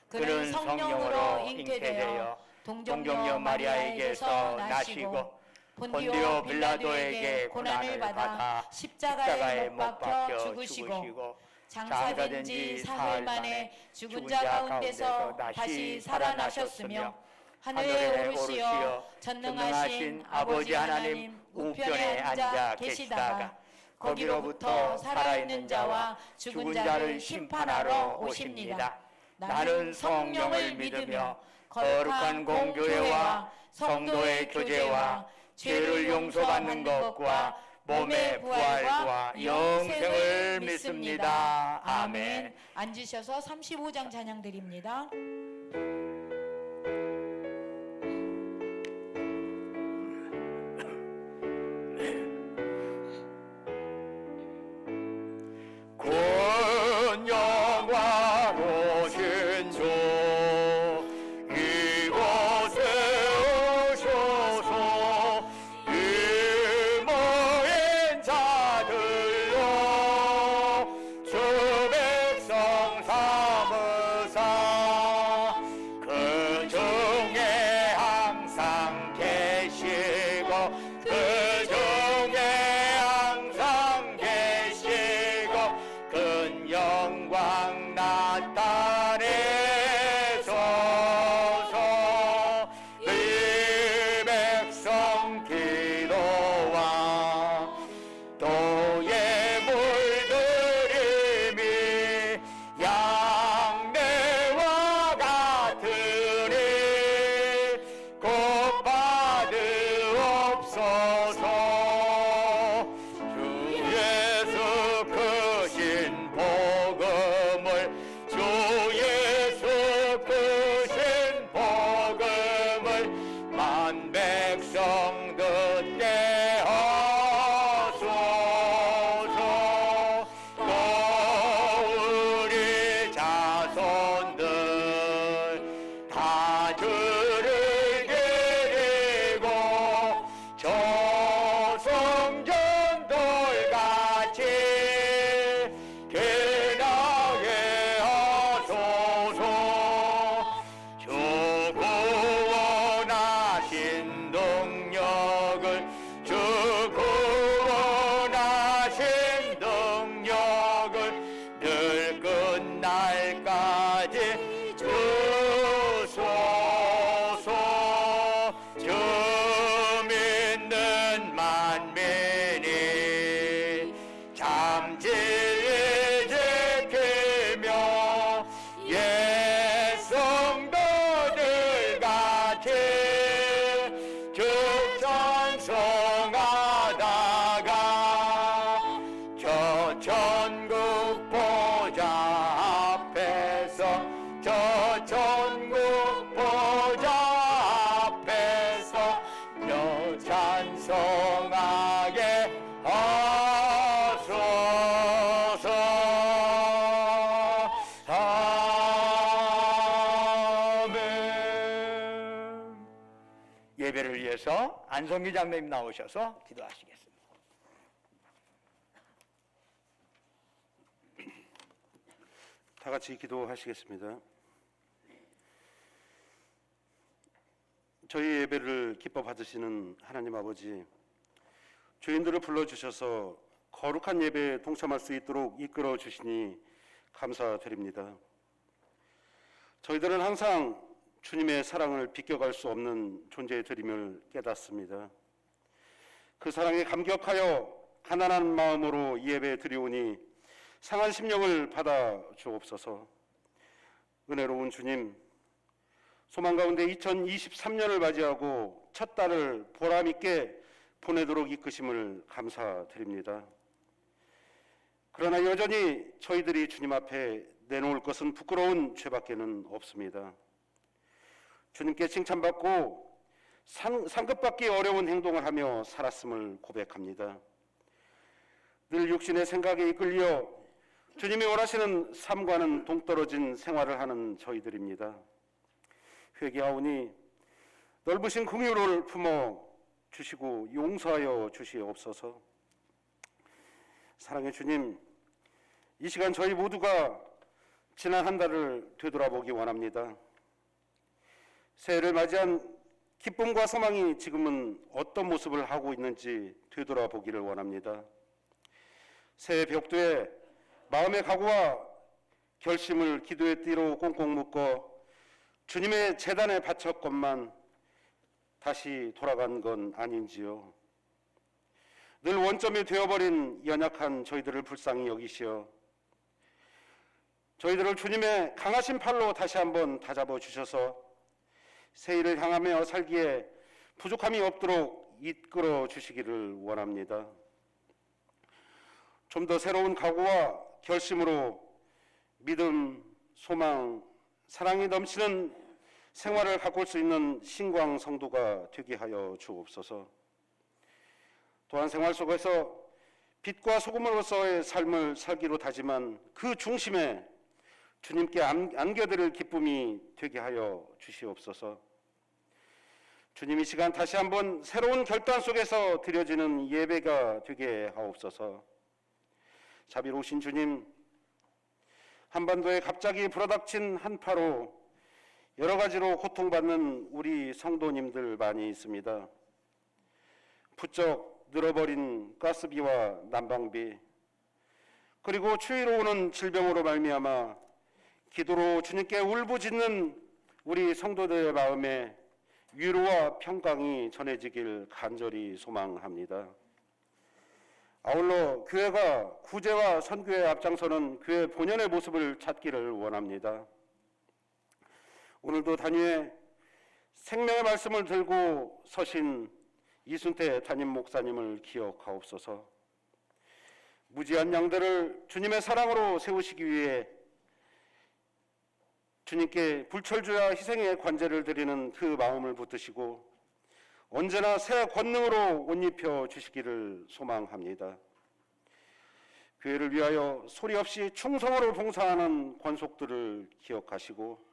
그는 성령으로 잉태되어 동정녀 마리아에게서 나시고 본디오 빌라도에게 고난을 받아 십자가에 못 박혀 죽으시고 장사된 지 사흘 만에 죽은 자 가운데서 다시 살아나셨으며 하늘에 오르시어 전능하신 아버지 하나님 우편에 앉아 계시다가 거기로부터 살아있는 자와 죽은 자를 심판하러 오십니다. 나는 성령을 믿으며 거룩한 공교회와 성도의 교제와 죄를 용서받는 것과 몸의 부활과 영생을 믿습니다. 아멘. 앉으셔서 35장 찬양 드립니다. 군 영화로신 주 이곳에 오셔서 유모인 자들로 주 백성 삼으사 그 중에 항상 계시고 그 중에 항상 계시고 큰 영광 나타내소서. 이 백성 기도와 도의 물들임이 양내와 같으니 곧 받으옵소서. 주 예수 크신 복음을 주 예수 크신 복음을 만 백성 듣게 하소서. 또 우리 자손들 다 주를 기리고 저성전들 같이 깨나게 하소서. 주 구원하신 능력을 주 구원하신 능력을 늘 끝날까지 주소서. 주 믿는 만민이 참 진리 지키며 옛 성도들 같이 주 찬송하다가 저 천국 보좌 앞에서 저 천국 보좌 앞에서 너 찬송하게 하소서. 아멘. 예배를 위해서 안성기 장로님 나오셔서 기도하시겠습니다. 다 같이 기도하시겠습니다. 저희 예배를 기뻐 받으시는 하나님 아버지, 죄인들을 불러주셔서 거룩한 예배에 동참할 수 있도록 이끌어 주시니 감사드립니다. 저희들은 항상 주님의 사랑을 비껴갈 수 없는 존재들임을 깨닫습니다. 그 사랑에 감격하여 가난한 마음으로 예배 드리오니 상한 심령을 받아 주옵소서. 은혜로운 주님, 소망 가운데 2023년을 맞이하고 첫 달을 보람 있게 보내도록 이끄심을 감사드립니다. 그러나 여전히 저희들이 주님 앞에 내놓을 것은 부끄러운 죄밖에는 없습니다. 주님께 칭찬받고 상급받기 어려운 행동을 하며 살았음을 고백합니다. 늘 육신의 생각에 이끌려 주님이 원하시는 삶과는 동떨어진 생활을 하는 저희들입니다. 회개하오니 넓으신 긍휼을 품어 주시고 용서하여 주시옵소서. 사랑의 주님, 이 시간 저희 모두가 지난 한 달을 되돌아보기 원합니다. 새해를 맞이한 기쁨과 소망이 지금은 어떤 모습을 하고 있는지 되돌아보기를 원합니다. 새해 벽두에 마음의 각오와 결심을 기도의 띠로 꽁꽁 묶어 주님의 제단에 바쳤건만 다시 돌아간 건 아닌지요. 늘 원점이 되어버린 연약한 저희들을 불쌍히 여기시어 저희들을 주님의 강하신 팔로 다시 한번 다잡아 주셔서 새해를 향하며 살기에 부족함이 없도록 이끌어 주시기를 원합니다. 좀 더 새로운 각오와 결심으로 믿음, 소망, 사랑이 넘치는 생활을 가꿀 수 있는 신광 성도가 되게 하여 주옵소서. 또한 생활 속에서 빛과 소금으로서의 삶을 살기로 다짐한 그 중심에 주님께 안겨드릴 기쁨이 되게 하여 주시옵소서. 주님 이 시간 다시 한번 새로운 결단 속에서 드려지는 예배가 되게 하옵소서. 자비로우신 주님, 한반도에 갑자기 불어닥친 한파로 여러 가지로 고통받는 우리 성도님들 많이 있습니다. 부쩍 늘어버린 가스비와 난방비, 그리고 추위로 오는 질병으로 말미암아 기도로 주님께 울부짖는 우리 성도들의 마음에 위로와 평강이 전해지길 간절히 소망합니다. 아울러 교회가 구제와 선교에 앞장서는 교회 본연의 모습을 찾기를 원합니다. 오늘도 단위에 생명의 말씀을 들고 서신 이순태 담임 목사님을 기억하옵소서. 무지한 양들을 주님의 사랑으로 세우시기 위해 주님께 불철주야 희생의 관제를 드리는 그 마음을 붙드시고 언제나 새 권능으로 옷 입혀 주시기를 소망합니다. 교회를 위하여 소리 없이 충성으로 봉사하는 권속들을 기억하시고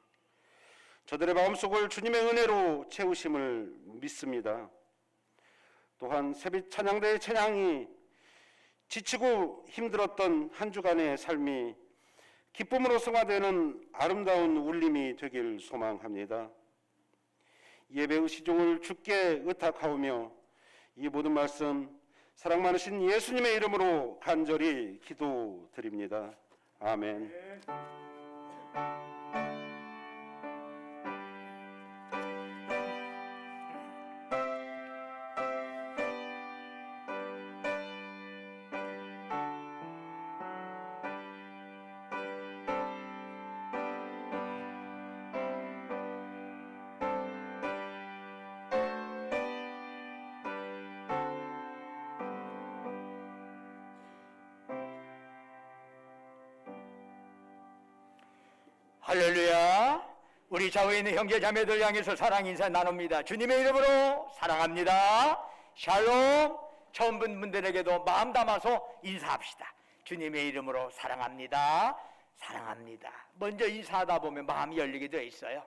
저들의 마음속을 주님의 은혜로 채우심을 믿습니다. 또한 새빛 찬양대의 찬양이 지치고 힘들었던 한 주간의 삶이 기쁨으로 승화되는 아름다운 울림이 되길 소망합니다. 예배의 시종을 주께 의탁하오며 이 모든 말씀 사랑 많으신 예수님의 이름으로 간절히 기도드립니다. 아멘. 할렐루야. 우리 좌우에 있는 형제 자매들 향해서 사랑 인사 나눕니다. 주님의 이름으로 사랑합니다. 샬롬. 처음 본 분들에게도 마음 담아서 인사합시다. 주님의 이름으로 사랑합니다. 사랑합니다. 먼저 인사하다 보면 마음이 열리게 되어 있어요.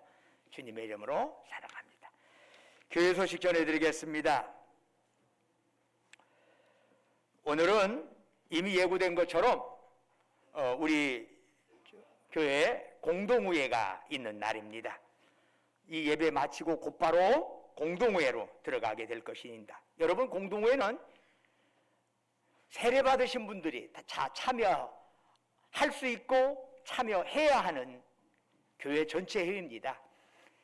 주님의 이름으로 사랑합니다. 교회 소식 전해드리겠습니다. 오늘은 이미 예고된 것처럼 우리 교회에 공동우회가 있는 날입니다. 이 예배 마치고 곧바로 공동우회로 들어가게 될 것입니다. 여러분, 공동우회는 세례 받으신 분들이 다 참여할 수 있고 참여해야 하는 교회 전체 회의입니다.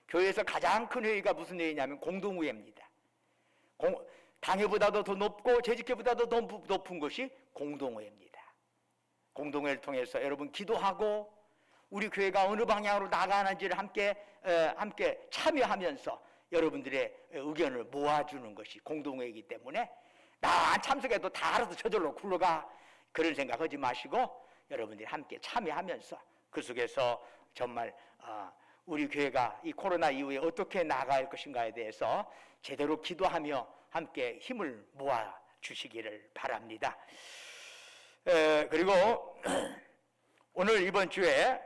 교회에서 가장 큰 회의가 무슨 회의냐면 공동우회입니다. 당회보다도 더 높고 재직회보다도 더 높은 것이 공동우회입니다. 공동회를 통해서 여러분 기도하고 우리 교회가 어느 방향으로 나가는지를 함께 참여하면서 여러분들의 의견을 모아주는 것이 공동회이기 때문에 나 안 참석해도 다 알아서 저절로 굴러가 그런 생각하지 마시고 여러분들이 함께 참여하면서 그 속에서 정말 우리 교회가 이 코로나 이후에 어떻게 나아갈 것인가에 대해서 제대로 기도하며 함께 힘을 모아 주시기를 바랍니다. 그리고 오늘 이번 주에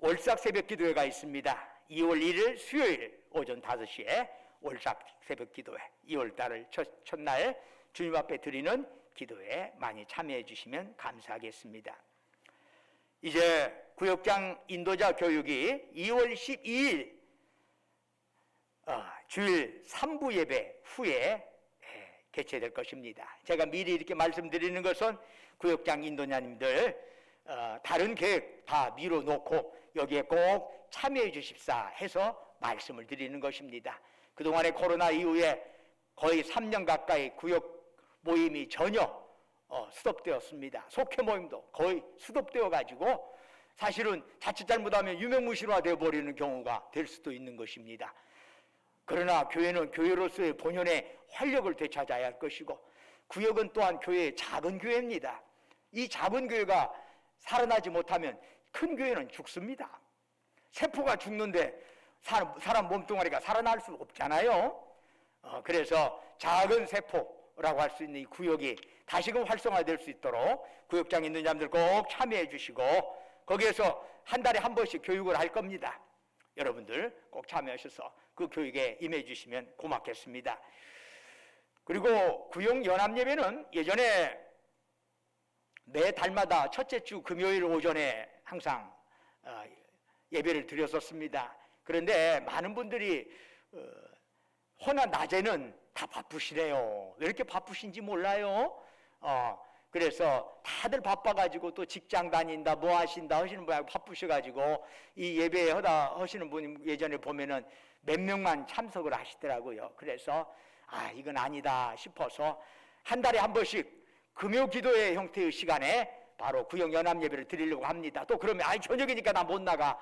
월삭 새벽 기도회가 있습니다. 2월 1일 수요일 오전 5시에 월삭 새벽 기도회, 2월 달을 첫날 주님 앞에 드리는 기도회에 많이 참여해 주시면 감사하겠습니다. 이제 구역장 인도자 교육이 2월 12일 주일 3부 예배 후에 개최될 것입니다. 제가 미리 이렇게 말씀드리는 것은 구역장 인도자님들 다른 계획 다 미뤄놓고 여기에 꼭 참여해 주십사 해서 말씀을 드리는 것입니다. 그동안에 코로나 이후에 거의 3년 가까이 구역 모임이 전혀 스톱되었습니다. 속회 모임도 거의 스톱되어 가지고 사실은 자칫 잘못하면 유명무실화 되어버리는 경우가 될 수도 있는 것입니다. 그러나 교회는 교회로서의 본연의 활력을 되찾아야 할 것이고, 구역은 또한 교회의 작은 교회입니다. 이 작은 교회가 살아나지 못하면 큰 교회는 죽습니다. 세포가 죽는데 사람 몸뚱아리가 살아날 수 없잖아요. 그래서 작은 세포라고 할 수 있는 이 구역이 다시금 활성화될 수 있도록 구역장 있는 자들 꼭 참여해 주시고, 거기에서 한 달에 한 번씩 교육을 할 겁니다. 여러분들 꼭 참여하셔서 그 교육에 임해 주시면 고맙겠습니다. 그리고 구역 연합 예배는 예전에 매 달마다 첫째 주 금요일 오전에 항상 예배를 드렸었습니다. 그런데 많은 분들이 허나 낮에는 다 바쁘시래요. 왜 이렇게 바쁘신지 몰라요. 그래서 다들 바빠가지고 또 직장 다닌다 뭐 하신다 하시는 분이 바쁘셔가지고 이 예배 하시는 분이 예전에 보면은 몇 명만 참석을 하시더라고요. 그래서 이건 아니다 싶어서 한 달에 한 번씩 금요 기도회 형태의 시간에 바로 구역 연합 예배를 드리려고 합니다. 또 그러면 저녁이니까 나 못 나가,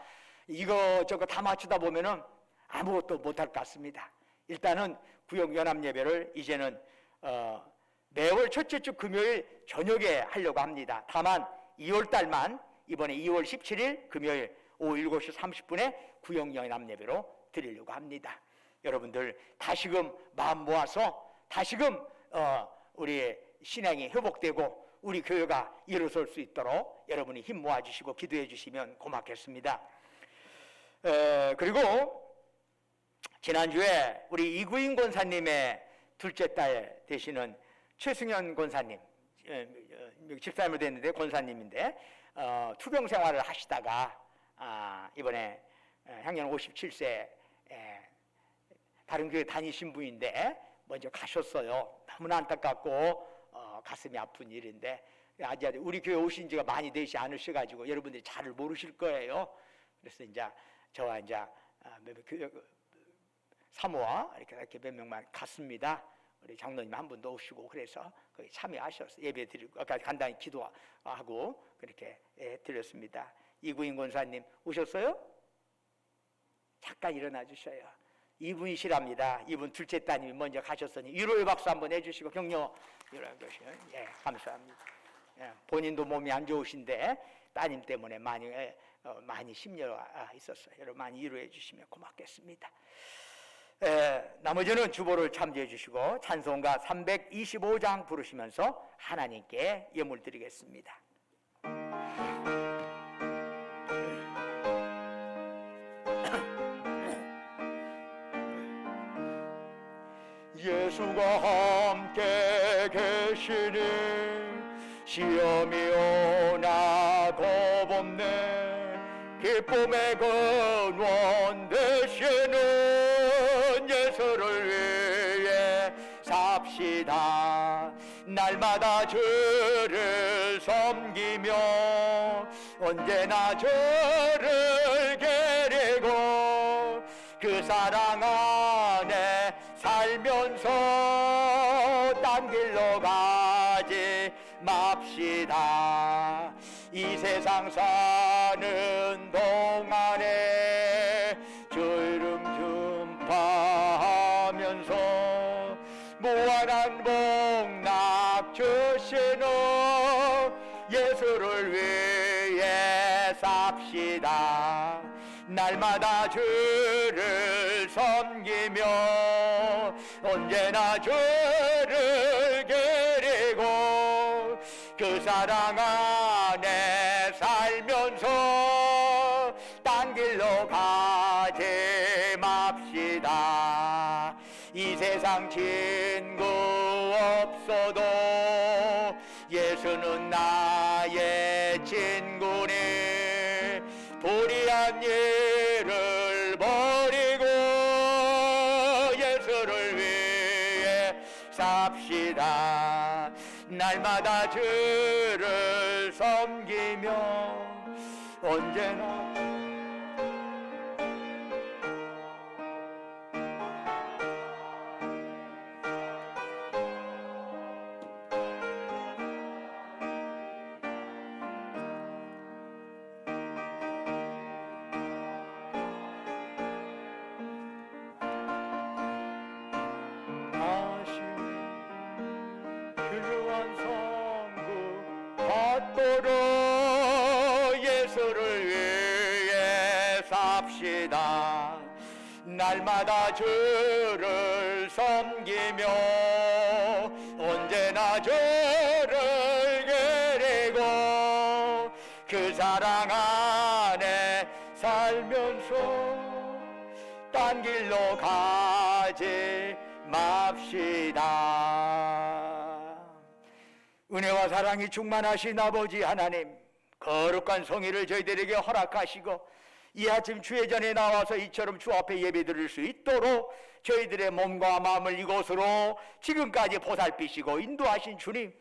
이거 다 맞추다 보면은 아무것도 못할 것 같습니다. 일단은 구역 연합 예배를 이제는 매월 첫째 주 금요일 저녁에 하려고 합니다. 다만 2월 달만 이번에 2월 17일 금요일 오후 7시 30분에 구역 연합 예배로 드리려고 합니다. 여러분들 다시금 마음 모아서 다시금 우리의 신앙이 회복되고 우리 교회가 일어설 수 있도록 여러분이 힘 모아주시고 기도해 주시면 고맙겠습니다. 그리고 지난주에 우리 이구인 권사님의 둘째 딸 되시는 최승현 권사님, 집사님으로 됐는데 권사님인데 투병 생활을 하시다가 이번에 향년 57세 다른 교회 다니신 분인데 먼저 가셨어요. 너무나 안타깝고 가슴이 아픈 일인데, 아직 우리 교회 오신 지가 많이 되지 않으셔가지고 여러분들이 잘 모르실 거예요. 그래서 이제 저와 이제 사모와 이렇게 몇 명만 갔습니다. 우리 장로님 한 분도 오시고 그래서 거기 참여하셔서 예배 드리고 아까 간단히 기도하고 그렇게 드렸습니다. 이구인 권사님 오셨어요? 잠깐 일어나 주셔요. 이분이시랍니다. 이분 둘째 따님이 먼저 가셨으니 위로의 박수 한번 해주시고 격려 일어나주시면 감사합니다. 본인도 몸이 안 좋으신데 따님 때문에 많이 심려가 있었어요. 여러분 많이 위로해 주시면 고맙겠습니다. 나머지는 주보를 참조해 주시고 찬송가 325장 부르시면서 하나님께 예물 드리겠습니다. 예수가 함께 계시니 시험이 오나 겁없네. 기쁨의 근원 되시는 예수를 위해 삽시다. 날마다 주를 섬기며 언제나 주를 기리고 그 사랑 안에 살면서 딴 길로 가지 맙시다. 이 세상 사는 동안에 주 이름 전파하면서 무한한 복락 주시는 예수를 위해 삽시다. 날마다 주를 섬기며 언제나 주를 기리고 그 사랑 안에 살면서 딴 길로 가지 맙시다. 이 세상 친구 없어도 예수는 나의 친구니 일을 버리고 예수를 위해 삽시다. 날마다 주를 섬기며 언제나 훌륭한 선구 받도록 예수를 위해 삽시다. 날마다 주를 섬기며 언제나 주를 그리고 그 사랑 안에 살면서 딴 길로 가지 맙시다. 은혜와 사랑이 충만하신 아버지 하나님, 거룩한 성의를 저희들에게 허락하시고 이 아침 주의 전에 나와서 이처럼 주 앞에 예배드릴 수 있도록 저희들의 몸과 마음을 이곳으로 지금까지 보살피시고 인도하신 주님,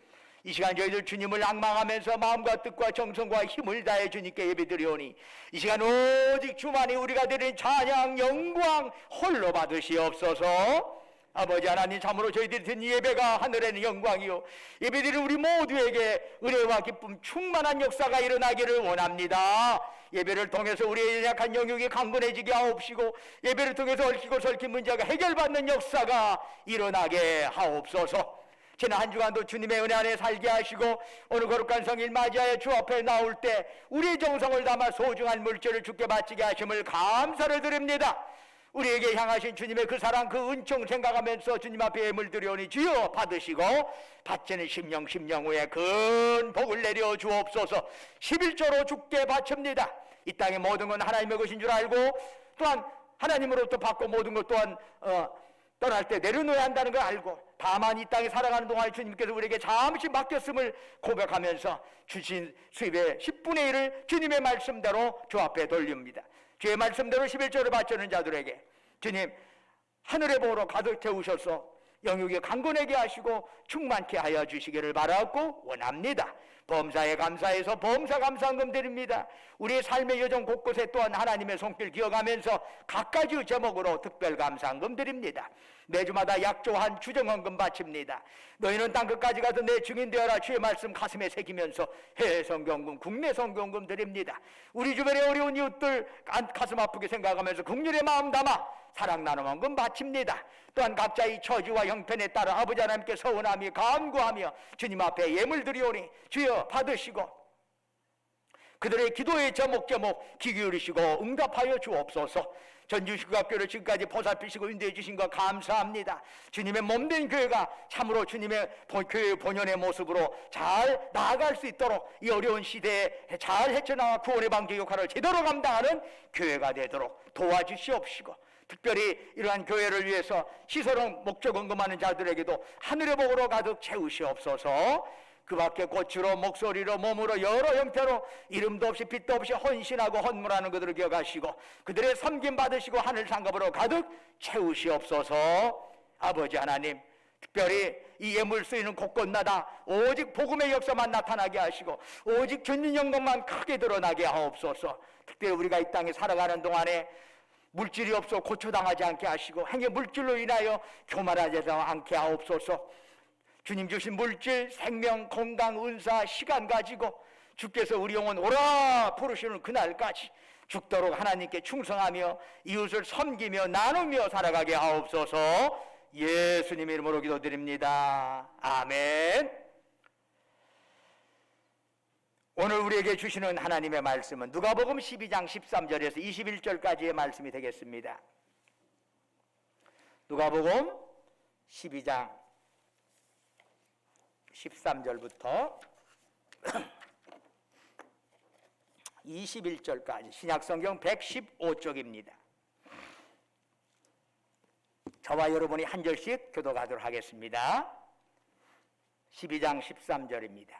이 시간 저희들 주님을 앙망하면서 마음과 뜻과 정성과 힘을 다해 주님께 예배드리오니 이 시간 오직 주만이 우리가 드린 찬양 영광 홀로 받으시옵소서. 아버지 하나님, 참으로 저희들이 드린 예배가 하늘에는 영광이요 예배드린 우리 모두에게 은혜와 기쁨 충만한 역사가 일어나기를 원합니다. 예배를 통해서 우리의 연약한 영역이 강건해지게 하옵시고 예배를 통해서 얽히고 설킨 문제가 해결받는 역사가 일어나게 하옵소서. 지난 한 주간도 주님의 은혜 안에 살게 하시고 오늘 거룩한 성일 맞이하여 주 앞에 나올 때 우리의 정성을 담아 소중한 물질을 주께 바치게 하심을 감사를 드립니다. 우리에게 향하신 주님의 그 사랑, 그 은총 생각하면서 주님 앞에 예물 드려오니 주여 받으시고 바치는 심령 후에 큰 복을 내려 주옵소서. 11조로 주께 바칩니다. 이 땅의 모든 건 하나님의 것인 줄 알고 또한 하나님으로부터 받고 모든 것 또한 떠날 때 내려놓아야 한다는 걸 알고 다만 이 땅에 살아가는 동안 주님께서 우리에게 잠시 맡겼음을 고백하면서 주신 수입의 10분의 1을 주님의 말씀대로 주 앞에 돌립니다. 주의 말씀대로 11조를 바치는 자들에게 주님 하늘의 복으로 가득 채우셔서 영육이 강건하게 하시고 충만케 하여 주시기를 바라고 원합니다. 범사에 감사해서 범사 감사헌금 드립니다. 우리의 삶의 여정 곳곳에 또한 하나님의 손길 기억하면서 각가지 제목으로 특별 감사헌금 드립니다. 매주마다 약조한 주정헌금 바칩니다. 너희는 땅끝까지 가서 내 증인 되어라 주의 말씀 가슴에 새기면서 해외 선교헌금, 국내 선교헌금 드립니다. 우리 주변의 어려운 이웃들 가슴 아프게 생각하면서 긍휼의 마음 담아 사랑 나눔 헌금 바칩니다. 또한 각자의 처지와 형편에 따라 아버지 하나님께 서원하며 간구하며 주님 앞에 예물 드리오니 주여 받으시고 그들의 기도의 제목 귀 기울이시고 응답하여 주옵소서. 전주시국학교를 지금까지 보살피시고 인도해 주신 것 감사합니다. 주님의 몸된 교회가 참으로 주님의 교회의 본연의 모습으로 잘 나아갈 수 있도록 이 어려운 시대에 잘 헤쳐나와 구원의 방주 역할을 제대로 감당하는 교회가 되도록 도와주시옵시고 특별히 이러한 교회를 위해서 시설은 목적 헌금하는 자들에게도 하늘의 복으로 가득 채우시옵소서. 그 밖에 꽃으로 목소리로 몸으로 여러 형태로 이름도 없이 빛도 없이 헌신하고 헌물하는 그들을 기억하시고 그들의 섬김 받으시고 하늘 상급으로 가득 채우시옵소서. 아버지 하나님, 특별히 이 예물 쓰이는 곳곳마다 오직 복음의 역사만 나타나게 하시고 오직 주님 영광만 크게 드러나게 하옵소서. 특별히 우리가 이 땅에 살아가는 동안에 물질이 없어 고초당하지 않게 하시고 행의 물질로 인하여 교만하지 않게 하옵소서. 주님 주신 물질, 생명, 건강, 은사, 시간 가지고 주께서 우리 영혼 오라 부르시는 그날까지 죽도록 하나님께 충성하며 이웃을 섬기며 나누며 살아가게 하옵소서. 예수님 이름으로 기도드립니다. 아멘. 오늘 우리에게 주시는 하나님의 말씀은 누가복음 12장 13절에서 21절까지의 말씀이 되겠습니다. 누가복음 12장 13절부터 21절까지 신약성경 115쪽입니다. 저와 여러분이 한 절씩 교독하도록 하겠습니다. 12장 13절입니다.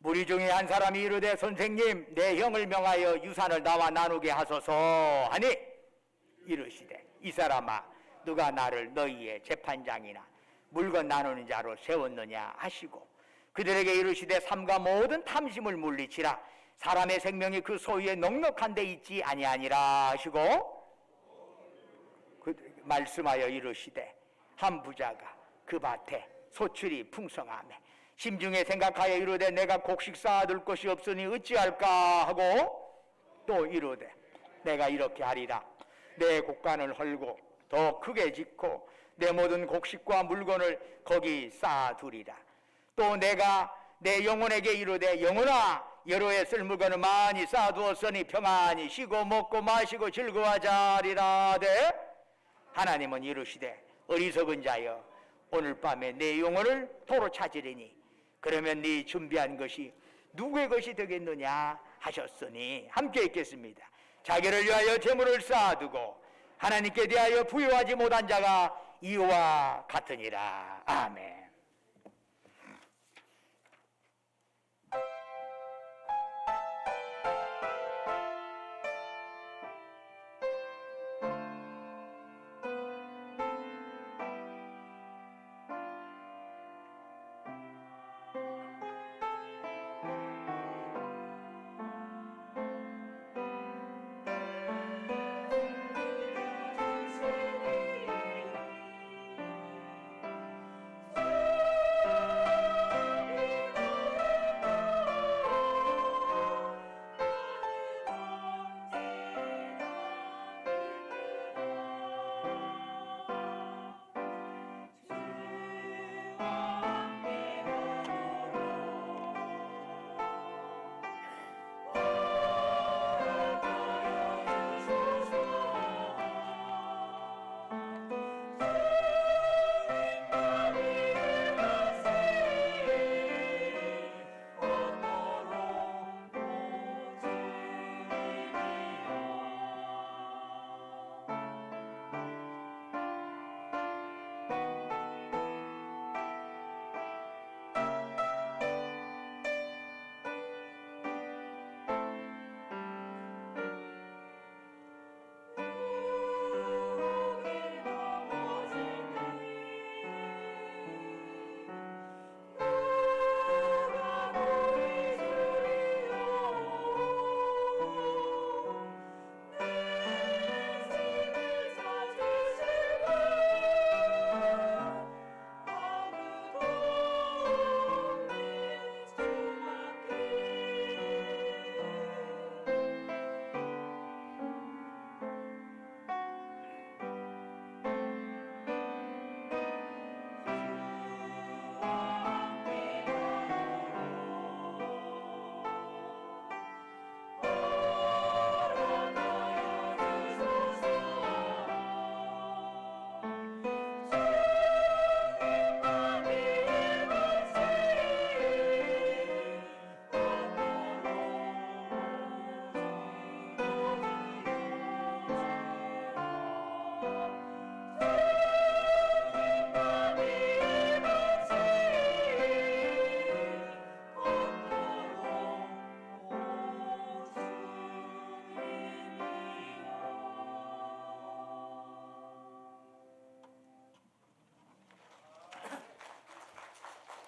무리 중에 한 사람이 이르되 선생님 내 형을 명하여 유산을 나와 나누게 하소서 하니 이르시되 이 사람아 누가 나를 너희의 재판장이나 물건 나누는 자로 세웠느냐 하시고 그들에게 이르시되 삼가 모든 탐심을 물리치라 사람의 생명이 그 소유에 넉넉한 데 있지 아니하니라 하시고 말씀하여 이르시되 한 부자가 그 밭에 소출이 풍성하매 심중에 생각하여 이르되 내가 곡식 쌓아둘 것이 없으니 어찌할까 하고 또 이르되 내가 이렇게 하리라 내 곡간을 헐고 더 크게 짓고 내 모든 곡식과 물건을 거기 쌓아두리라 또 내가 내 영혼에게 이르되 영혼아 여러 해 쓸 물건을 많이 쌓아두었으니 평안히 쉬고 먹고 마시고 즐거워하자리라 하되 하나님은 이르시되 어리석은 자여 오늘 밤에 내 영혼을 도로 찾으리니 그러면 네 준비한 것이 누구의 것이 되겠느냐 하셨으니 함께 읽겠습니다. 자기를 위하여 재물을 쌓아두고 하나님께 대하여 부여하지 못한 자가 이와 같으니라. 아멘.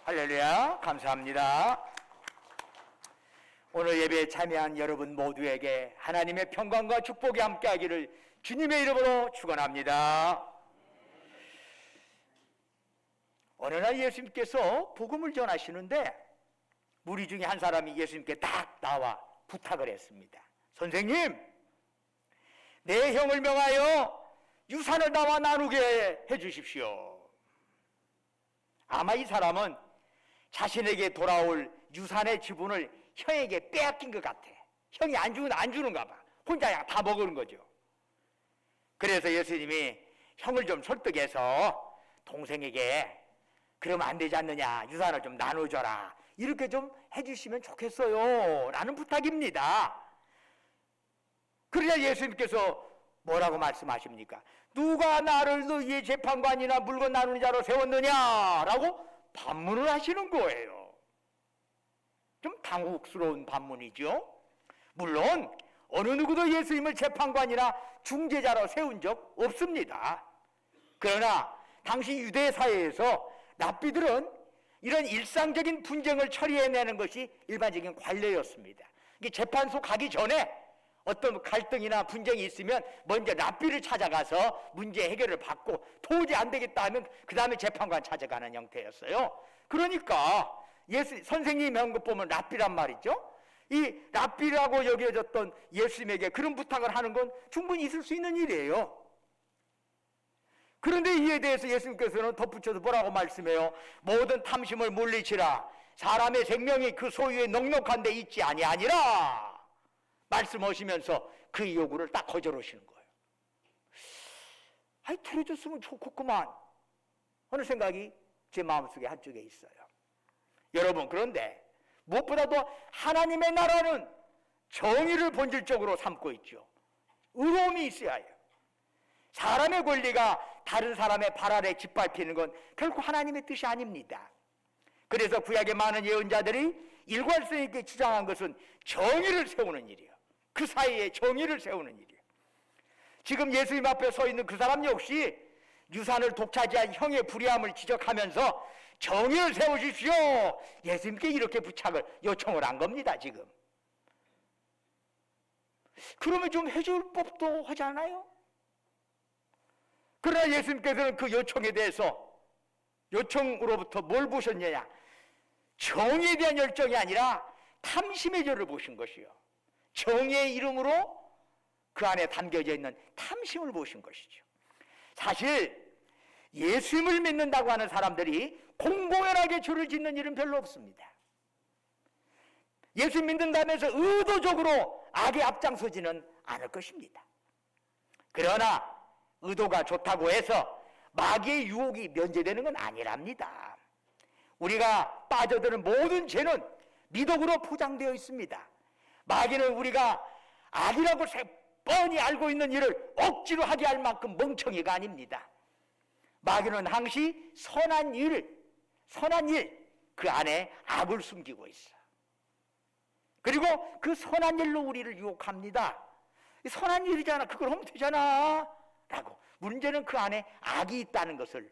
할렐루야, 감사합니다. 오늘 예배에 참여한 여러분 모두에게 하나님의 평강과 축복이 함께하기를 주님의 이름으로 축원합니다. 어느 날 예수님께서 복음을 전하시는데 무리 중에 한 사람이 예수님께 딱 나와 부탁을 했습니다. 선생님, 내 형을 명하여 유산을 나와 나누게 해주십시오. 아마 이 사람은 자신에게 돌아올 유산의 지분을 형에게 빼앗긴 것 같아. 형이 안 주는가 봐. 혼자 그냥 다 먹은 거죠. 그래서 예수님이 형을 좀 설득해서 동생에게 그러면 안 되지 않느냐, 유산을 좀 나눠줘라, 이렇게 좀 해주시면 좋겠어요 라는 부탁입니다. 그러자 예수님께서 뭐라고 말씀하십니까? 누가 나를 너희의 재판관이나 물건 나누는 자로 세웠느냐라고 반문을 하시는 거예요. 좀 당혹스러운 반문이죠. 물론 어느 누구도 예수님을 재판관이나 중재자로 세운 적 없습니다. 그러나 당시 유대 사회에서 랍비들은 이런 일상적인 분쟁을 처리해내는 것이 일반적인 관례였습니다. 이게 재판소 가기 전에 어떤 갈등이나 분쟁이 있으면 먼저 랍비를 찾아가서 문제 해결을 받고 도저히 안 되겠다 하면 그 다음에 재판관 찾아가는 형태였어요. 그러니까 선생님이 한 것 보면 랍비란 말이죠. 이 랍비라고 여겨졌던 예수님에게 그런 부탁을 하는 건 충분히 있을 수 있는 일이에요. 그런데 이에 대해서 예수님께서는 덧붙여서 뭐라고 말씀해요? 모든 탐심을 물리치라. 사람의 생명이 그 소유에 넉넉한 데 있지 아니하니라 말씀하시면서 그 요구를 딱 거절하시는 거예요. 아이, 들어줬으면 좋겠구만 하는 생각이 제 마음속에 한쪽에 있어요. 여러분, 그런데 무엇보다도 하나님의 나라는 정의를 본질적으로 삼고 있죠. 의로움이 있어야 해요. 사람의 권리가 다른 사람의 발 아래 짓밟히는 건 결코 하나님의 뜻이 아닙니다. 그래서 구약의 많은 예언자들이 일관성 있게 주장한 것은 정의를 세우는 일이에요. 그 사이에 정의를 세우는 일이에요. 지금 예수님 앞에 서 있는 그 사람 역시 유산을 독차지한 형의 불의함을 지적하면서 정의를 세우십시오. 예수님께 이렇게 부탁을 요청을 한 겁니다, 지금. 그러면 좀 해줄 법도 하잖아요. 그러나 예수님께서는 그 요청에 대해서 요청으로부터 뭘 보셨느냐? 정의에 대한 열정이 아니라 탐심의 죄를 보신 것이요. 정의의 이름으로 그 안에 담겨져 있는 탐심을 보신 것이죠. 사실 예수님을 믿는다고 하는 사람들이 공공연하게 죄를 짓는 일은 별로 없습니다. 예수 믿는다면서 의도적으로 악에 앞장서지는 않을 것입니다. 그러나 의도가 좋다고 해서 마귀의 유혹이 면제되는 건 아니랍니다. 우리가 빠져드는 모든 죄는 미덕으로 포장되어 있습니다. 마귀는 우리가 악이라고 뻔히 알고 있는 일을 억지로 하게 할 만큼 멍청이가 아닙니다. 마귀는 항시 선한 일, 그 안에 악을 숨기고 있어. 그리고 그 선한 일로 우리를 유혹합니다. 선한 일이잖아, 그걸 하면 되잖아 라고. 문제는 그 안에 악이 있다는 것을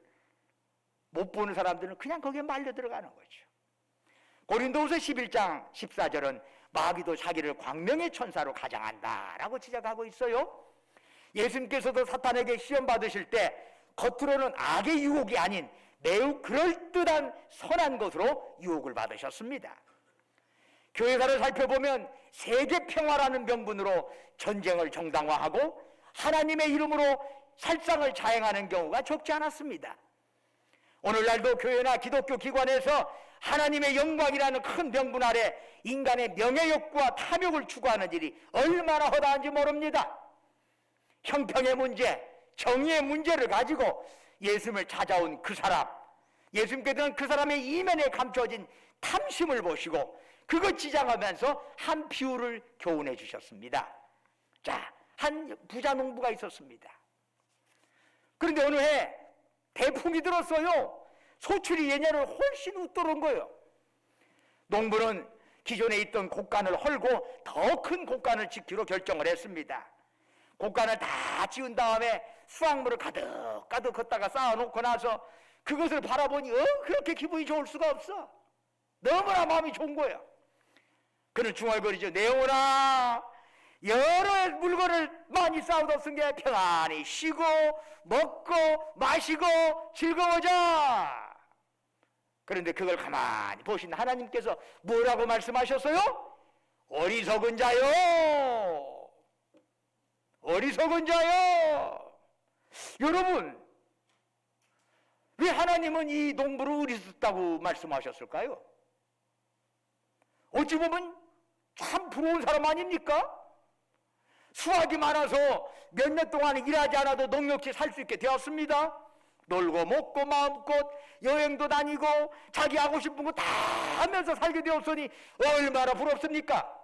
못 보는 사람들은 그냥 거기에 말려 들어가는 거죠. 고린도후서 11장 14절은 마귀도 자기를 광명의 천사로 가장한다 라고 지적하고 있어요. 예수님께서도 사탄에게 시험 받으실 때 겉으로는 악의 유혹이 아닌 매우 그럴듯한 선한 것으로 유혹을 받으셨습니다. 교회사를 살펴보면 세계평화라는 명분으로 전쟁을 정당화하고 하나님의 이름으로 살상을 자행하는 경우가 적지 않았습니다. 오늘날도 교회나 기독교 기관에서 하나님의 영광이라는 큰 명분 아래 인간의 명예욕구와 탐욕을 추구하는 일이 얼마나 허다한지 모릅니다. 형평의 문제, 정의의 문제를 가지고 예수님을 찾아온 그 사람, 예수님께서는 그 사람의 이면에 감춰진 탐심을 보시고 그것 지적하면서 한 비유를 교훈해 주셨습니다. 자, 한 부자 농부가 있었습니다. 그런데 어느 해 대풍이 들었어요. 소출이 예년을 훨씬 웃도른 거예요. 농부는 기존에 있던 곡간을 헐고 더 큰 곡간을 짓기로 결정을 했습니다. 곡간을 다 지은 다음에 수확물을 가득가득 걷다가 쌓아놓고 나서 그것을 바라보니 그렇게 기분이 좋을 수가 없어. 너무나 마음이 좋은 거예요. 그는 중얼거리죠. 내 영혼아, 여러 물건을 많이 쌓아뒀은 게 평안히 쉬고 먹고 마시고 즐거워져. 그런데 그걸 가만히 보신 하나님께서 뭐라고 말씀하셨어요? 어리석은 자요, 어리석은 자요. 여러분, 왜 하나님은 이 농부를 어리석다고 말씀하셨을까요? 어찌 보면 참 부러운 사람 아닙니까? 수확이 많아서 몇 년 동안 일하지 않아도 넉넉히 살 수 있게 되었습니다. 놀고 먹고 마음껏 여행도 다니고 자기 하고 싶은 거 다 하면서 살게 되었으니 얼마나 부럽습니까?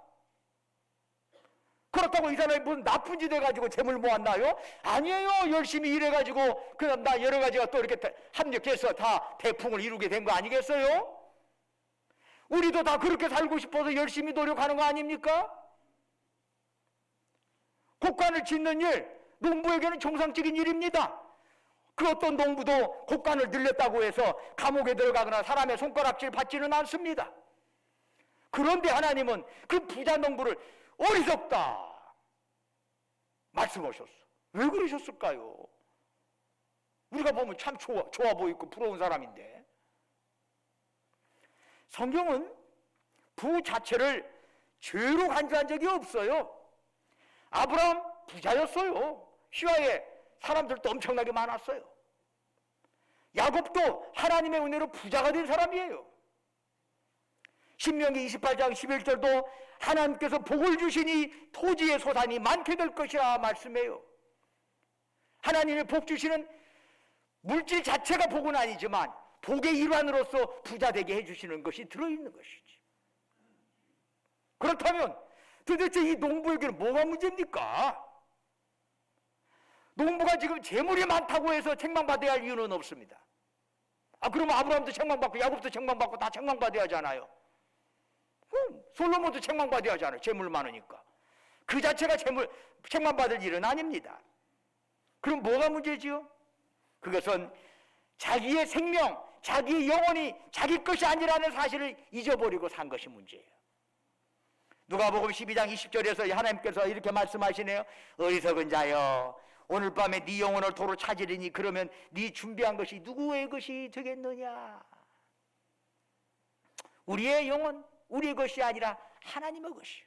그렇다고 이 사람이 무슨 나쁜 짓 해가지고 재물 모았나요? 아니에요. 열심히 일해가지고 그다음 나 여러 가지가 또 이렇게 합력해서 다 대풍을 이루게 된 거 아니겠어요? 우리도 다 그렇게 살고 싶어서 열심히 노력하는 거 아닙니까? 곡간을 짓는 일, 농부에게는 정상적인 일입니다. 그 어떤 농부도 곡간을 늘렸다고 해서 감옥에 들어가거나 사람의 손가락질 받지는 않습니다. 그런데 하나님은 그 부자 농부를 어리석다 말씀하셨어. 왜 그러셨을까요? 우리가 보면 참 좋아 보이고 부러운 사람인데, 성경은 부 자체를 죄로 간주한 적이 없어요. 아브라함 부자였어요. 시와에 사람들도 엄청나게 많았어요. 야곱도 하나님의 은혜로 부자가 된 사람이에요. 신명기 28장 11절도 하나님께서 복을 주시니 토지의 소산이 많게 될 것이라 말씀해요. 하나님의 복 주시는 물질 자체가 복은 아니지만 복의 일환으로서 부자 되게 해주시는 것이 들어있는 것이지. 그렇다면 도대체 이 농부에게는 뭐가 문제입니까? 농부가 지금 재물이 많다고 해서 책망받아야 할 이유는 없습니다. 그러면 아브라함도 책망받고 야곱도 책망받고 다 책망받아야 하잖아요. 솔로몬도 책망받아야 하잖아요. 재물 많으니까. 그 자체가 책망받을 일은 아닙니다. 그럼 뭐가 문제지요? 그것은 자기의 생명, 자기의 영혼이 자기 것이 아니라는 사실을 잊어버리고 산 것이 문제예요. 누가복음 12장 20절에서 하나님께서 이렇게 말씀하시네요. 어리석은 자여, 오늘 밤에 네 영혼을 도로 찾으리니 그러면 네 준비한 것이 누구의 것이 되겠느냐? 우리의 영혼, 우리의 것이 아니라 하나님의 것이요.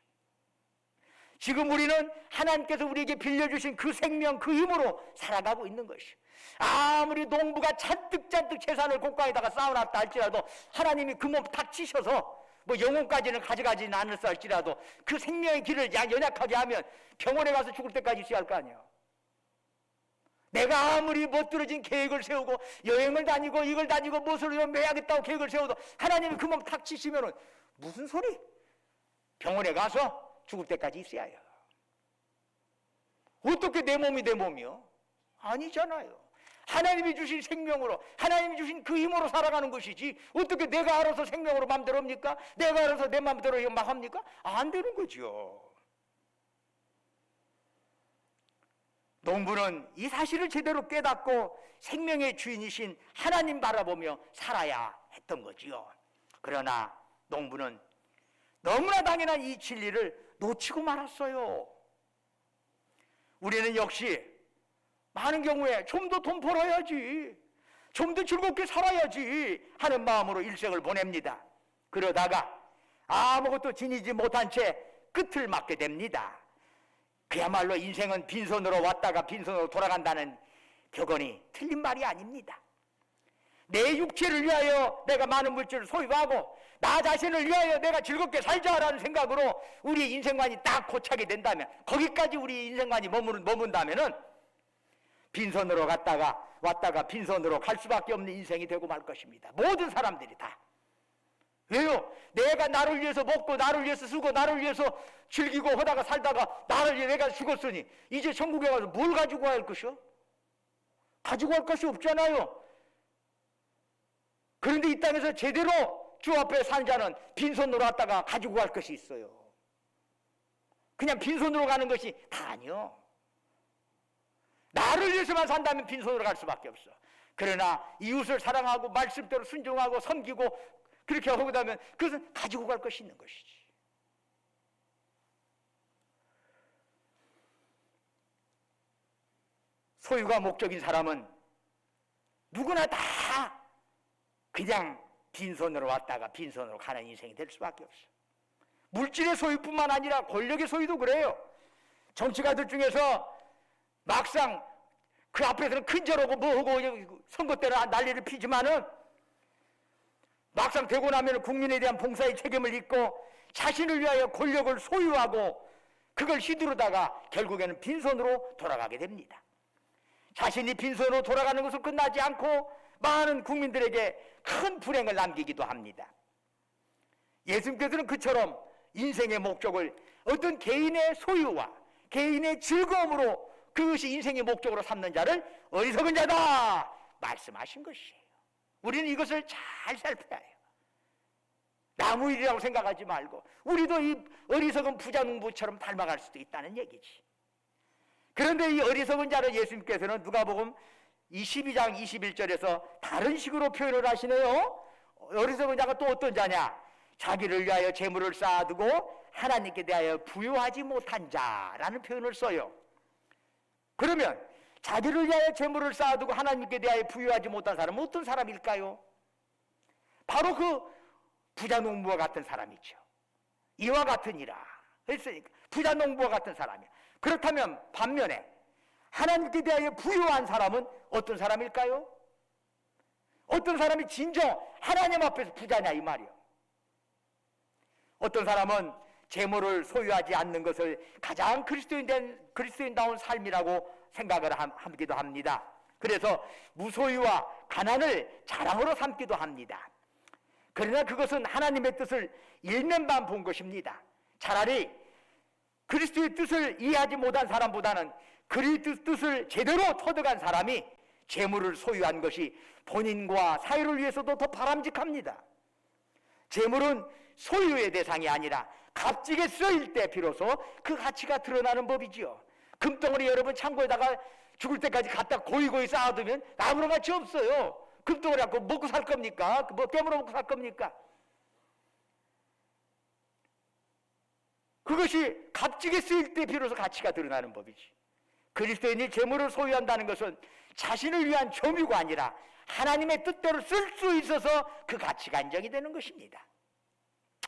지금 우리는 하나님께서 우리에게 빌려주신 그 생명, 그 힘으로 살아가고 있는 것이요. 아무리 농부가 잔뜩 재산을 곡간에다가 쌓아놨다 할지라도 하나님이 그 몸 탁 치셔서 영혼까지는 가져가지는 않을까 할지라도 그 생명의 길을 연약하게 하면 병원에 가서 죽을 때까지 있어야 할 거 아니에요. 내가 아무리 멋들어진 계획을 세우고 여행을 다니고 이걸 다니고 무엇을 해야겠다고 계획을 세워도 하나님이 그 몸 탁 치시면은 무슨 소리? 병원에 가서 죽을 때까지 있어야 해요. 어떻게 내 몸이 내 몸이요? 아니잖아요. 하나님이 주신 생명으로, 하나님이 주신 그 힘으로 살아가는 것이지 어떻게 내가 알아서 생명으로 마음대로 합니까? 내가 알아서 내 마음대로 막 합니까? 안 되는 거죠. 농부는 이 사실을 제대로 깨닫고 생명의 주인이신 하나님 바라보며 살아야 했던 거지요. 그러나 농부는 너무나 당연한 이 진리를 놓치고 말았어요. 우리는 역시 많은 경우에 좀 더 돈 벌어야지, 좀 더 즐겁게 살아야지 하는 마음으로 일생을 보냅니다. 그러다가 아무것도 지니지 못한 채 끝을 맞게 됩니다. 그야말로 인생은 빈손으로 왔다가 빈손으로 돌아간다는 격언이 틀린 말이 아닙니다. 내 육체를 위하여 내가 많은 물질을 소유하고 나 자신을 위하여 내가 즐겁게 살자라는 생각으로 우리의 인생관이 딱 고착이 된다면, 거기까지 우리 인생관이 머문다면은 빈손으로 왔다가 빈손으로 갈 수밖에 없는 인생이 되고 말 것입니다. 모든 사람들이 다. 왜요? 내가 나를 위해서 먹고 나를 위해서 쓰고 나를 위해서 즐기고 하다가 살다가 나를 위해 내가 죽었으니 이제 천국에 가서 뭘 가지고 갈 것이요? 가지고 갈 것이 없잖아요. 그런데 이 땅에서 제대로 주 앞에 산 자는 빈손으로 왔다가 가지고 갈 것이 있어요. 그냥 빈손으로 가는 것이 다 아니요. 나를 위해서만 산다면 빈손으로 갈 수밖에 없어. 그러나 이웃을 사랑하고 말씀대로 순종하고 섬기고 그렇게 하고 나면 그것은 가지고 갈 것이 있는 것이지. 소유가 목적인 사람은 누구나 다 그냥 빈손으로 왔다가 빈손으로 가는 인생이 될 수밖에 없어. 물질의 소유뿐만 아니라 권력의 소유도 그래요. 정치가들 중에서 막상 그 앞에서는 큰절하고 뭐하고 선거 때는 난리를 피지만은 막상 되고 나면 국민에 대한 봉사의 책임을 잊고 자신을 위하여 권력을 소유하고 그걸 휘두르다가 결국에는 빈손으로 돌아가게 됩니다. 자신이 빈손으로 돌아가는 것은 끝나지 않고 많은 국민들에게 큰 불행을 남기기도 합니다. 예수님께서는 그처럼 인생의 목적을 어떤 개인의 소유와 개인의 즐거움으로 그것이 인생의 목적으로 삼는 자를 어리석은 자다 말씀하신 것이에요. 우리는 이것을 잘 살펴야 해요. 나무 일이라고 생각하지 말고 우리도 이 어리석은 부자 농부처럼 닮아갈 수도 있다는 얘기지. 그런데 이 어리석은 자를 예수님께서는 누가복음 22장 21절에서 다른 식으로 표현을 하시네요. 어리석은 자가 또 어떤 자냐? 자기를 위하여 재물을 쌓아두고 하나님께 대하여 부유하지 못한 자라는 표현을 써요. 그러면 자기를 위하여 재물을 쌓아두고 하나님께 대하여 부유하지 못한 사람은 어떤 사람일까요? 바로 그 부자 농부와 같은 사람이죠. 이와 같으니라 했으니까 부자 농부와 같은 사람이야. 그렇다면 반면에 하나님께 대하여 부유한 사람은 어떤 사람일까요? 어떤 사람이 진정 하나님 앞에서 부자냐 이 말이요. 어떤 사람은 재물을 소유하지 않는 것을 가장 그리스도인다운 삶이라고 생각을 하기도 합니다. 그래서 무소유와 가난을 자랑으로 삼기도 합니다. 그러나 그것은 하나님의 뜻을 일면만 본 것입니다. 차라리 그리스도의 뜻을 이해하지 못한 사람보다는 그리스도의 뜻을 제대로 터득한 사람이 재물을 소유한 것이 본인과 사회를 위해서도 더 바람직합니다. 재물은 소유의 대상이 아니라 값지게 쓰일 때 비로소 그 가치가 드러나는 법이지요. 금덩어리 여러분 창고에다가 죽을 때까지 갖다 고이고이 쌓아두면 아무런 가치 없어요. 금덩어리 갖고 먹고 살 겁니까? 뭐 깨물어 먹고 살 겁니까? 그것이 값지게 쓰일 때 비로소 가치가 드러나는 법이지. 그리스도인이 재물을 소유한다는 것은 자신을 위한 점유가 아니라 하나님의 뜻대로 쓸 수 있어서 그 가치가 인정이 되는 것입니다.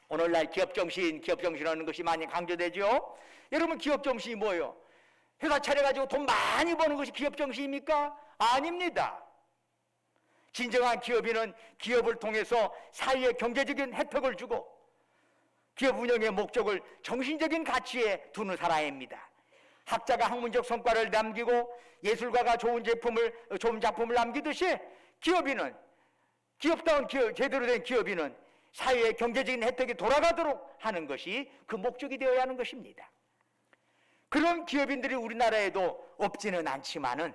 오늘날 기업정신하는 것이 많이 강조되죠. 여러분 기업정신이 뭐예요? 회사 차려가지고 돈 많이 버는 것이 기업정신입니까? 아닙니다. 진정한 기업인은 기업을 통해서 사회에 경제적인 혜택을 주고 기업 운영의 목적을 정신적인 가치에 두는 사람입니다. 학자가 학문적 성과를 남기고 예술가가 좋은 작품을 남기듯이 기업인은 제대로 된 기업인은 사회의 경제적인 혜택이 돌아가도록 하는 것이 그 목적이 되어야 하는 것입니다. 그런 기업인들이 우리나라에도 없지는 않지만은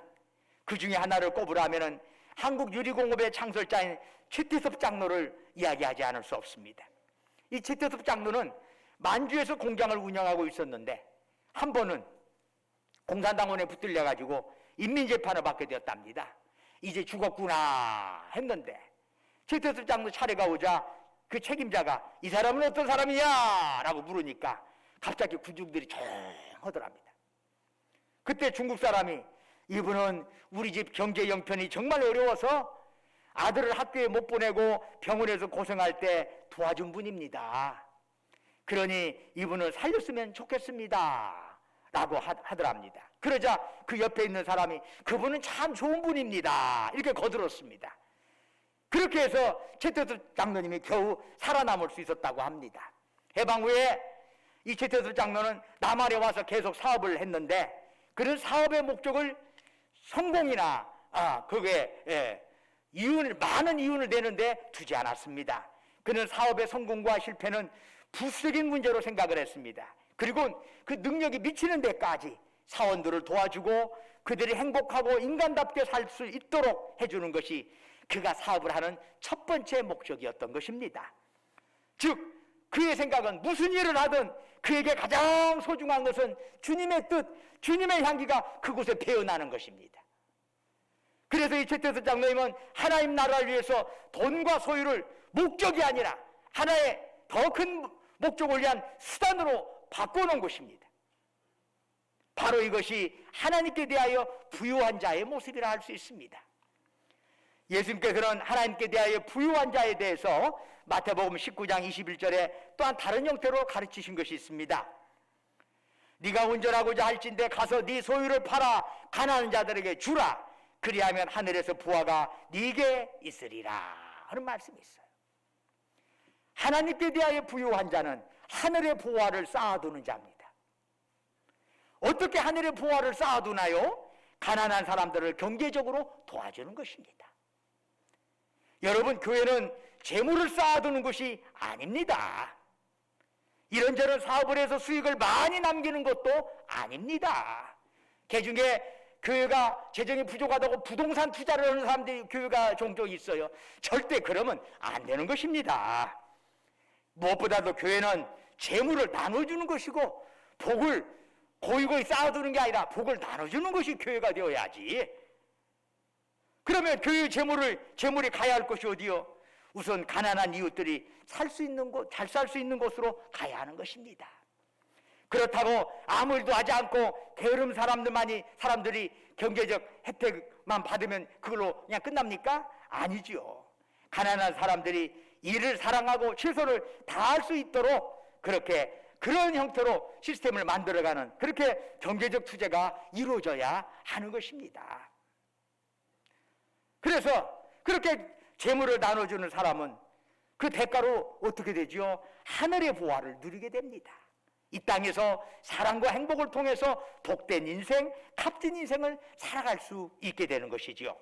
그 중에 하나를 꼽으라면은 한국유리공업의 창설자인 최태섭 장로를 이야기하지 않을 수 없습니다. 이 최태섭 장로는 만주에서 공장을 운영하고 있었는데 한 번은 공산당원에 붙들려 가지고 인민재판을 받게 되었답니다. 이제 죽었구나 했는데 최태섭 장로 차례가 오자 그 책임자가 이 사람은 어떤 사람이냐 라고 물으니까 갑자기 군중들이 조용하더랍니다. 그때 중국 사람이 이분은 우리 집 경제 형편이 정말 어려워서 아들을 학교에 못 보내고 병원에서 고생할 때 도와준 분입니다. 그러니 이분을 살렸으면 좋겠습니다 라고 하더랍니다. 그러자 그 옆에 있는 사람이 그분은 참 좋은 분입니다 이렇게 거들었습니다. 그렇게 해서 최태섭 장로님이 겨우 살아남을 수 있었다고 합니다. 해방 후에 이 최태섭 장로는 남한에 와서 계속 사업을 했는데 그런 사업의 목적을 성공이나 그게 많은 이윤을 내는데 두지 않았습니다. 그는 사업의 성공과 실패는 부수적인 문제로 생각을 했습니다. 그리고 그 능력이 미치는 데까지 사원들을 도와주고 그들이 행복하고 인간답게 살 수 있도록 해주는 것이 그가 사업을 하는 첫 번째 목적이었던 것입니다. 즉 그의 생각은 무슨 일을 하든 그에게 가장 소중한 것은 주님의 뜻, 주님의 향기가 그곳에 배어나는 것입니다. 그래서 이 최태섭 장로님은 하나님 나라를 위해서 돈과 소유를 목적이 아니라 하나의 더 큰 목적을 위한 수단으로 바꿔놓은 것입니다. 바로 이것이 하나님께 대하여 부유한 자의 모습이라 할 수 있습니다. 예수님께서는 하나님께 대하여 부유한 자에 대해서 마태복음 19장 21절에 또한 다른 형태로 가르치신 것이 있습니다. 네가 운전하고자 할진대 가서 네 소유를 팔아 가난한 자들에게 주라. 그리하면 하늘에서 부하가 네게 있으리라 하는 말씀이 있어요. 하나님께 대하여 부유한 자는 하늘의 보화를 쌓아두는 자입니다. 어떻게 하늘의 보화를 쌓아두나요? 가난한 사람들을 경제적으로 도와주는 것입니다. 여러분, 교회는 재물을 쌓아두는 것이 아닙니다. 이런저런 사업을 해서 수익을 많이 남기는 것도 아닙니다. 개중에 교회가 재정이 부족하다고 부동산 투자를 하는 사람들이 교회가 종종 있어요. 절대 그러면 안 되는 것입니다. 무엇보다도 교회는 재물을 나눠주는 것이고 복을 고이고이 쌓아두는 게 아니라 복을 나눠주는 것이 교회가 되어야지. 그러면 교회 재물이 가야 할 곳이 어디요? 우선 가난한 이웃들이 살 수 있는 곳, 잘 살 수 있는 곳으로 가야 하는 것입니다. 그렇다고 아무 일도 하지 않고 게으름 사람들이 경제적 혜택만 받으면 그걸로 그냥 끝납니까? 아니죠. 가난한 사람들이 일을 사랑하고 최선을 다할 수 있도록 그런 형태로 시스템을 만들어가는 그렇게 경제적 투자가 이루어져야 하는 것입니다. 그래서 그렇게 재물을 나눠주는 사람은 그 대가로 어떻게 되죠? 하늘의 보화를 누리게 됩니다. 이 땅에서 사랑과 행복을 통해서 복된 인생, 값진 인생을 살아갈 수 있게 되는 것이지요.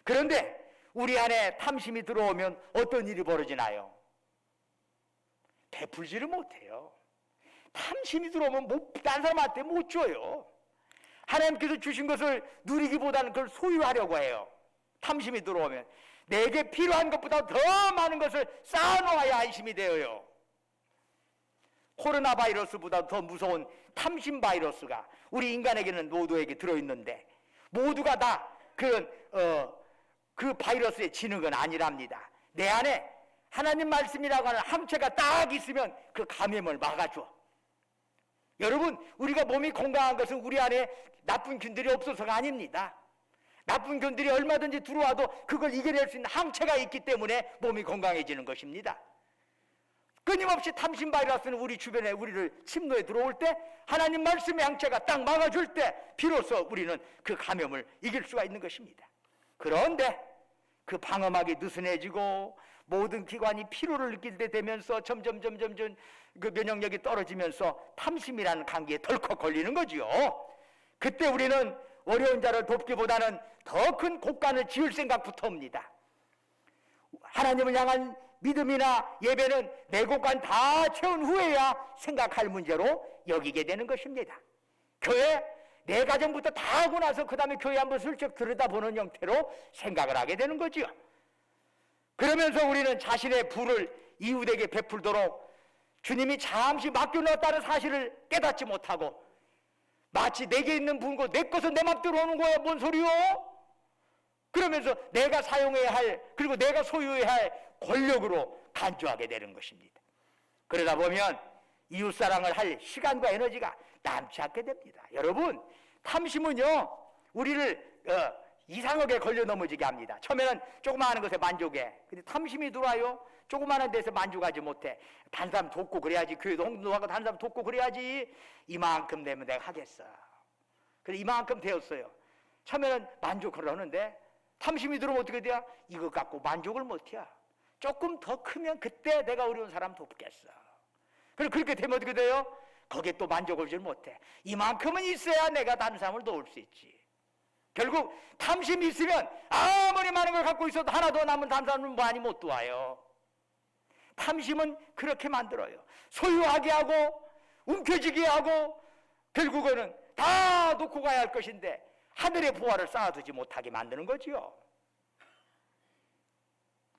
그런데 우리 안에 탐심이 들어오면 어떤 일이 벌어지나요? 베풀지를 못해요. 탐심이 들어오면 다른 사람한테 못 줘요. 하나님께서 주신 것을 누리기보다는 그걸 소유하려고 해요. 탐심이 들어오면 내게 필요한 것보다 더 많은 것을 쌓아놓아야 안심이 되어요. 코로나 바이러스보다 더 무서운 탐심 바이러스가 우리 인간에게는 모두에게 들어있는데 모두가 다 그 바이러스에 지는 건 아니랍니다. 내 안에 하나님 말씀이라고 하는 항체가 딱 있으면 그 감염을 막아줘. 여러분, 우리가 몸이 건강한 것은 우리 안에 나쁜 균들이 없어서가 아닙니다. 나쁜 균들이 얼마든지 들어와도 그걸 이겨낼 수 있는 항체가 있기 때문에 몸이 건강해지는 것입니다. 끊임없이 탐심 바이러스는 우리 주변에 우리를 침노에 들어올 때 하나님 말씀의 항체가 딱 막아줄 때 비로소 우리는 그 감염을 이길 수가 있는 것입니다. 그런데 그 방어막이 느슨해지고 모든 기관이 피로를 느낄 때 되면서 점점 그 면역력이 떨어지면서 탐심이라는 감기에 덜컥 걸리는 거지요. 그때 우리는 어려운 자를 돕기보다는 더 큰 곡간을 지을 생각부터 옵니다. 하나님을 향한 믿음이나 예배는 내 곡간 다 채운 후에야 생각할 문제로 여기게 되는 것입니다. 교회 내 가정부터 다 하고 나서 그 다음에 교회 한번 슬쩍 들여다보는 형태로 생각을 하게 되는 거지요. 그러면서 우리는 자신의 부를 이웃에게 베풀도록 주님이 잠시 맡겨놓았다는 사실을 깨닫지 못하고 마치 내게 있는 분고 내 것은 내 맘대로 오는 거야 뭔 소리요? 그러면서 내가 사용해야 할 그리고 내가 소유해야 할 권력으로 간주하게 되는 것입니다. 그러다 보면 이웃사랑을 할 시간과 에너지가 남지 않게 됩니다. 여러분, 탐심은요 우리를 이상하게 걸려 넘어지게 합니다. 처음에는 조그마한 것에 만족해. 근데 탐심이 들어와요. 조그마한 데서 만족하지 못해. 다른 사람 돕고 그래야지. 교회도 홍보하고 다른 사람 돕고 그래야지. 이만큼 되면 내가 하겠어. 그래 이만큼 되었어요. 처음에는 만족을 하는데 탐심이 들어오면 어떻게 돼요? 이것 갖고 만족을 못해요. 조금 더 크면 그때 내가 어려운 사람 돕겠어. 그리고 그렇게 되면 어떻게 돼요? 거기에 또 만족을 줄 못해. 이만큼은 있어야 내가 다른 사람을 도울 수 있지. 결국 탐심이 있으면 아무리 많은 걸 갖고 있어도 하나 더 남은 다른 사람은 많이 못 도와요. 탐심은 그렇게 만들어요. 소유하게 하고 움켜쥐게 하고 결국은 다 놓고 가야 할 것인데 하늘의 보화를 쌓아두지 못하게 만드는 거지요.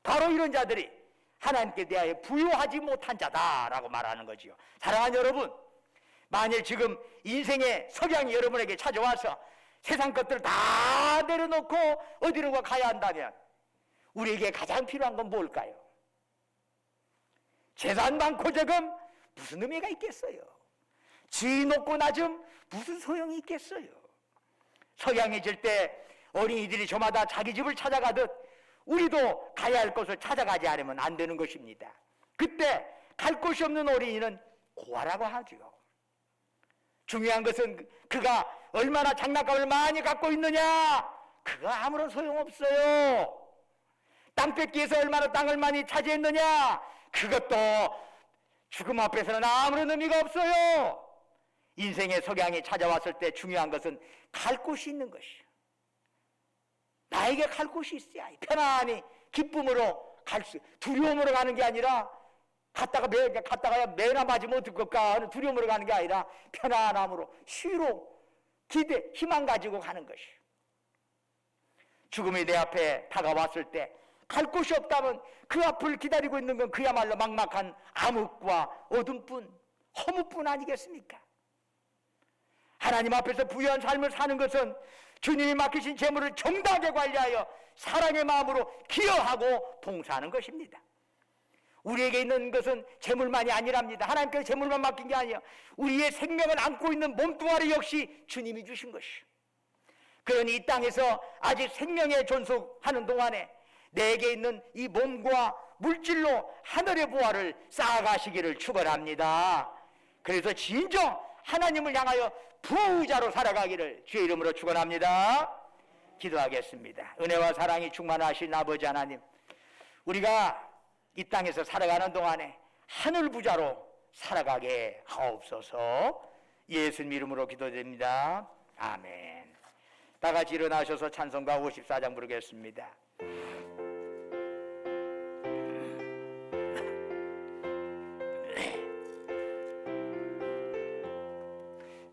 바로 이런 자들이 하나님께 대하여 부요하지 못한 자다라고 말하는 거지요. 사랑하는 여러분, 만일 지금 인생의 석양이 여러분에게 찾아와서 세상 것들을 다 내려놓고 어디론가 가야 한다면 우리에게 가장 필요한 건 뭘까요? 재산 많고 적음 무슨 의미가 있겠어요? 지위 높고 낮음 무슨 소용이 있겠어요? 석양해질 때 어린이들이 저마다 자기 집을 찾아가듯 우리도 가야 할 곳을 찾아가지 않으면 안 되는 것입니다. 그때 갈 곳이 없는 어린이는 고아라고 하죠. 중요한 것은 그가 얼마나 장난감을 많이 갖고 있느냐, 그거 아무런 소용없어요. 땅 뺏기에서 얼마나 땅을 많이 차지했느냐, 그것도 죽음 앞에서는 아무런 의미가 없어요. 인생의 석양이 찾아왔을 때 중요한 것은 갈 곳이 있는 것이요. 나에게 갈 곳이 있어야 편안히 기쁨으로 갈 수, 두려움으로 가는 게 아니라 갔다가 매나 맞으면 어떨 것까 하는 두려움으로 가는 게 아니라 편안함으로 쉬로 기대, 희망 가지고 가는 것이요. 죽음이 내 앞에 다가왔을 때 갈 곳이 없다면 그 앞을 기다리고 있는 건 그야말로 막막한 암흑과 어둠뿐, 허무뿐 아니겠습니까? 하나님 앞에서 부유한 삶을 사는 것은 주님이 맡기신 재물을 정당하게 관리하여 사랑의 마음으로 기여하고 봉사하는 것입니다. 우리에게 있는 것은 재물만이 아니랍니다. 하나님께서 재물만 맡긴 게 아니에요. 우리의 생명을 안고 있는 몸뚱아리 역시 주님이 주신 것이요. 그러니 이 땅에서 아직 생명에 존속하는 동안에 내게 있는 이 몸과 물질로 하늘의 보화를 쌓아가시기를 축원합니다. 그래서 진정 하나님을 향하여 부자로 살아가기를 주의 이름으로 축원합니다. 기도하겠습니다. 은혜와 사랑이 충만하신 아버지 하나님, 우리가 이 땅에서 살아가는 동안에 하늘 부자로 살아가게 하옵소서. 예수님 이름으로 기도드립니다. 아멘. 다 같이 일어나셔서 찬송가 54장 부르겠습니다.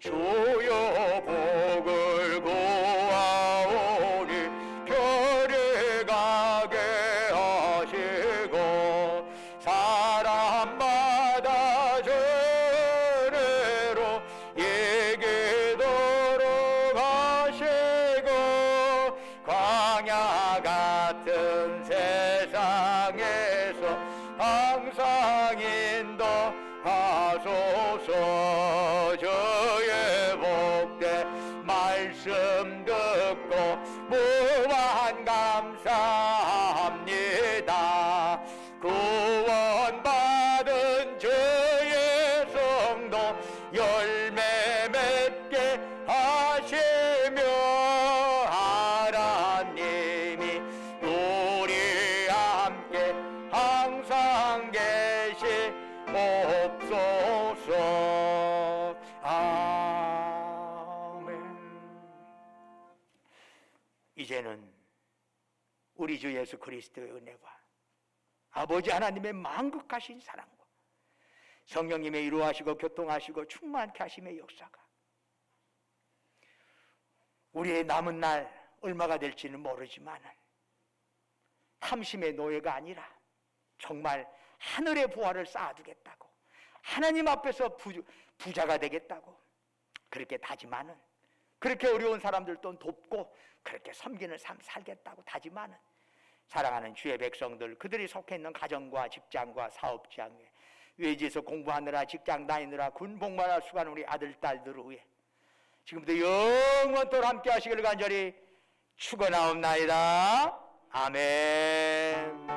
주여 복을 구하오니 별에 가게 하시고 사람마다 전례로 얘기도록 하시고 광야 같은 세상에서 항상 인도하소서. 저의 복된 말씀 듣고 무한 감사합니다. 구원받은 저의 성도 열매 맺게 하시며 하나님이 우리 함께 항상 계시옵소서. 아멘. 이제는 우리 주 예수 그리스도의 은혜와 아버지 하나님의 만극하신 사랑과 성령님의 이루하시고 교통하시고 충만케 하심의 역사가 우리의 남은 날 얼마가 될지는 모르지만 탐심의 노예가 아니라 정말 하늘의 보화를 쌓아두겠다고, 하나님 앞에서 부자가 되겠다고 그렇게 다짐하는, 그렇게 어려운 사람들도 돕고 그렇게 섬기는 삶 살겠다고 다짐하는 사랑하는 주의 백성들, 그들이 속해 있는 가정과 직장과 사업장에 외지에서 공부하느라 직장 다니느라 군 복무하느라 수고하는 우리 아들 딸들을 위해 지금부터 영원토록 함께 하시기를 간절히 축원하옵나이다. 아멘.